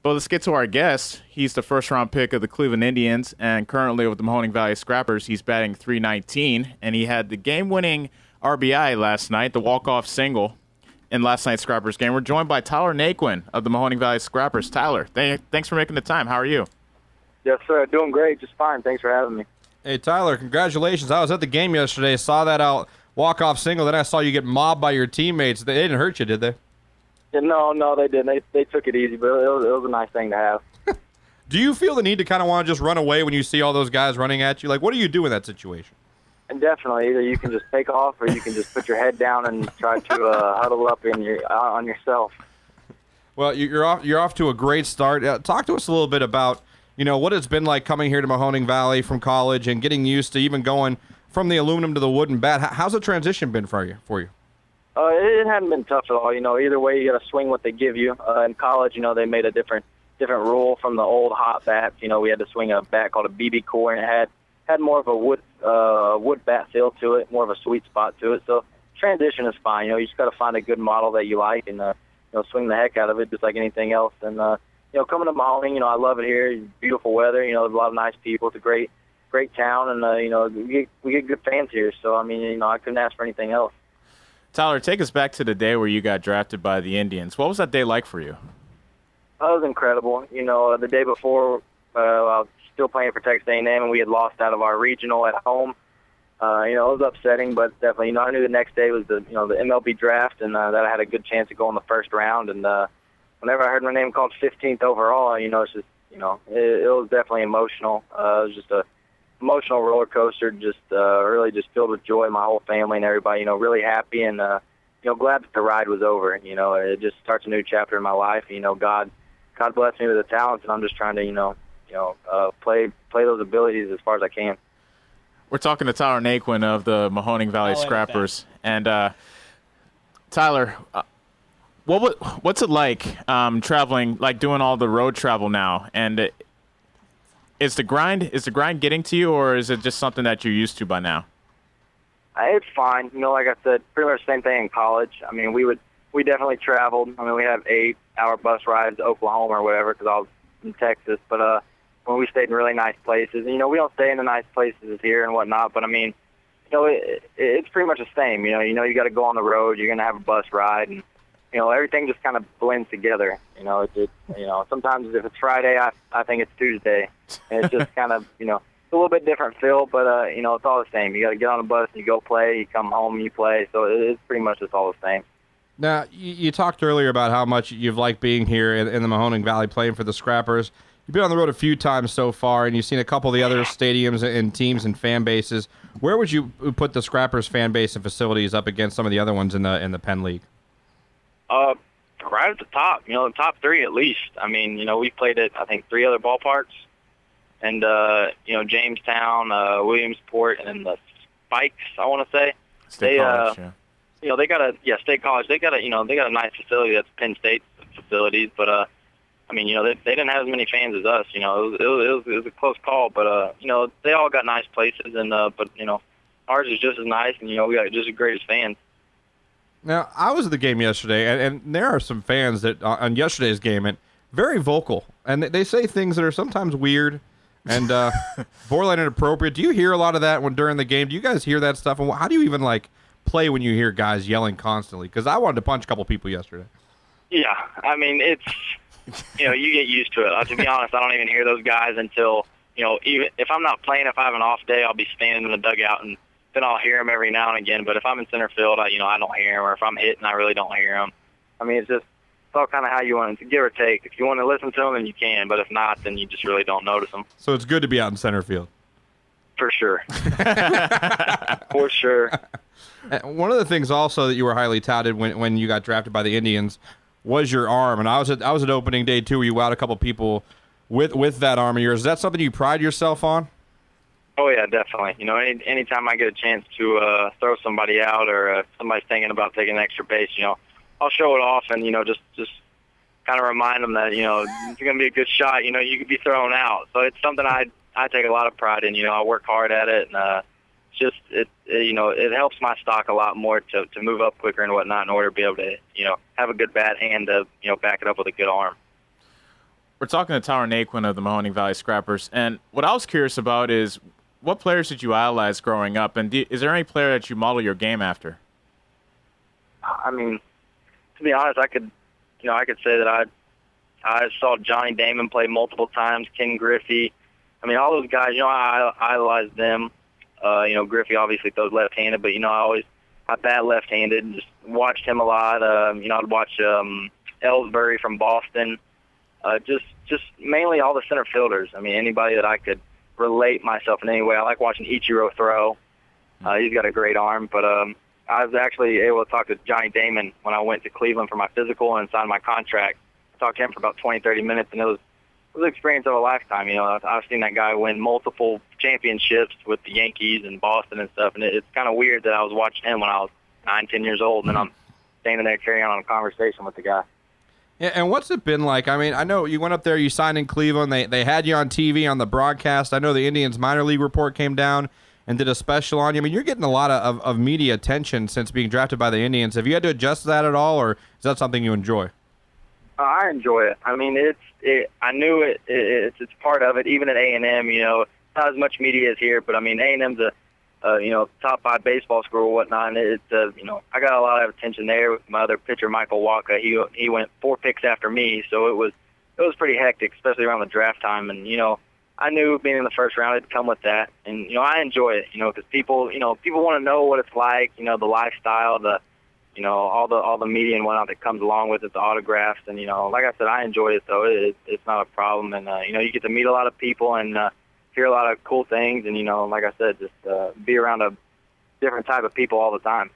Well, let's get to our guest. He's the first-round pick of the Cleveland Indians, and currently with the Mahoning Valley Scrappers, he's batting .319, and he had the game-winning RBI last night, the walk-off single in last night's Scrappers game. We're joined by Tyler Naquin of the Mahoning Valley Scrappers. Tyler, thanks for making the time. How are you? Yes, sir. Doing great. Just fine. Thanks for having me. Hey, Tyler, congratulations. I was at the game yesterday, saw that out walk-off single, then I saw you get mobbed by your teammates. They didn't hurt you, did they? Yeah, no, they didn't. They took it easy, but it was a nice thing to have. Do you feel the need to kind of want to just run away when you see all those guys running at you? Like, what do you do in that situation? And definitely, either you can just take off or you can just put your head down and try to huddle up on yourself. Well, you're off to a great start. Talk to us a little bit about, what it's been like coming here to Mahoning Valley from college and getting used to even going from the aluminum to the wooden bat. How's the transition been for you? It hadn't been tough at all. Either way, you got to swing what they give you. In college, they made a different rule from the old hot bats. We had to swing a bat called a BB core, and it had more of a wood bat feel to it, more of a sweet spot to it. So transition is fine. You just got to find a good model that you like and swing the heck out of it, just like anything else. And coming to Mahoning, I love it here. Beautiful weather. There's a lot of nice people. It's a great town, and we get good fans here. So I couldn't ask for anything else. Tyler, take us back to the day where you got drafted by the Indians. What was that day like for you? It was incredible. The day before, I was still playing for Texas A&M, and we had lost out of our regional at home. It was upsetting, but definitely, I knew the next day was the MLB draft, and that I had a good chance to go in the first round. And whenever I heard my name called 15th overall, it's just, it was definitely emotional. It was just a emotional roller coaster, just really just filled with joy. My whole family and everybody, really happy and glad that the ride was over. It just starts a new chapter in my life. God blessed me with the talents, and I'm just trying to play those abilities as far as I can. We're talking to Tyler Naquin of the Mahoning Valley Scrappers, and Tyler, what's it like traveling, like doing all the road travel now, and Is the grind getting to you, or is it just something that you're used to by now? It's fine. Like I said, pretty much the same thing in college. We definitely traveled. We have 8-hour bus rides to Oklahoma or whatever because I was in Texas. But when we stayed in really nice places, we don't stay in the nice places here and whatnot. But it's pretty much the same. You got to go on the road. You're gonna have a bus ride, and everything just kind of blends together. Sometimes if it's Friday, I think it's Tuesday. And it's just kind of, it's a little bit different feel, but, it's all the same. You got to get on a bus and you go play. You come home and you play. So it's pretty much just all the same. Now, you talked earlier about how much you've liked being here in the Mahoning Valley playing for the Scrappers. You've been on the road a few times so far, and you've seen a couple of the other stadiums and teams and fan bases. Where would you put the Scrappers fan base and facilities up against some of the other ones in the Penn League? Right at the top, the top three at least. We played at, I think, 3 other ballparks. And, Jamestown, Williamsport, and the Spikes, I want to say. State College, yeah. They got State College. They got a nice facility that's Penn State facilities, but, they didn't have as many fans as us. It was a close call, but, they all got nice places, and, but ours is just as nice, and, we got just as great as fans. Now, I was at the game yesterday, and there are some fans that on yesterday's game, and very vocal, and they say things that are sometimes weird and borderline inappropriate. Do you hear a lot of that during the game? Do you guys hear that stuff? And how do you even play when you hear guys yelling constantly? Because I wanted to punch a couple people yesterday. Yeah, it's you get used to it. To be honest, I don't even hear those guys until even if I'm not playing. If I have an off day, I'll be standing in the dugout and then I'll hear them every now and again. But if I'm in center field, I don't hear them. Or if I'm hitting, I really don't hear them. It's all kind of how you want it to, give or take. If you want to listen to them, then you can. But if not, then you just really don't notice them. So it's good to be out in center field. For sure. For sure. One of the things also that you were highly touted when you got drafted by the Indians was your arm. And I was at opening day, too, where you wowed a couple people with that arm of yours. Is that something you pride yourself on? Oh, yeah, definitely. Anytime I get a chance to throw somebody out or somebody's thinking about taking an extra base, I'll show it off and, just kind of remind them that, it's going to be a good shot. You could be thrown out. So it's something I take a lot of pride in. I work hard at it, and it helps my stock a lot more to move up quicker and whatnot in order to be able to, have a good bat and to, back it up with a good arm. We're talking to Tyler Naquin of the Mahoning Valley Scrappers, and what I was curious about is what players did you idolize growing up, and is there any player that you model your game after? I mean, to be honest, I could say that I saw Johnny Damon play multiple times, Ken Griffey. I mean, all those guys, I idolized them. Griffey obviously throws left-handed, but, I bat left-handed and just watched him a lot. I'd watch Ellsbury from Boston. Just mainly all the center fielders. I mean, anybody that I could relate myself in any way. I like watching Ichiro throw. He's got a great arm, but I was actually able to talk to Johnny Damon when I went to Cleveland for my physical and signed my contract. I talked to him for about 20, 30 minutes, and it was an experience of a lifetime. I've seen that guy win multiple championships with the Yankees and Boston and stuff, and it's kind of weird that I was watching him when I was 9, 10 years old, and then I'm standing there carrying on a conversation with the guy. Yeah, and what's it been like? I mean, I know you went up there, you signed in Cleveland. They had you on TV on the broadcast. I know the Indians minor league report came down and did a special on you. I mean, you're getting a lot of media attention since being drafted by the Indians. Have you had to adjust to that at all, or is that something you enjoy? I enjoy it. I mean, I knew it's part of it. Even at A&M, not as much media as here, but I mean, A&M's a top 5 baseball school or whatnot. And it's I got a lot of attention there with my other pitcher, Michael Waka. He went 4 picks after me, so it was pretty hectic, especially around the draft time. And I knew being in the first round it'd come with that, and I enjoy it, because people want to know what it's like, the lifestyle, all the media and whatnot that comes along with it, the autographs, and like I said, I enjoy it though. It's not a problem, and you get to meet a lot of people and hear a lot of cool things, and like I said, just be around a different type of people all the time.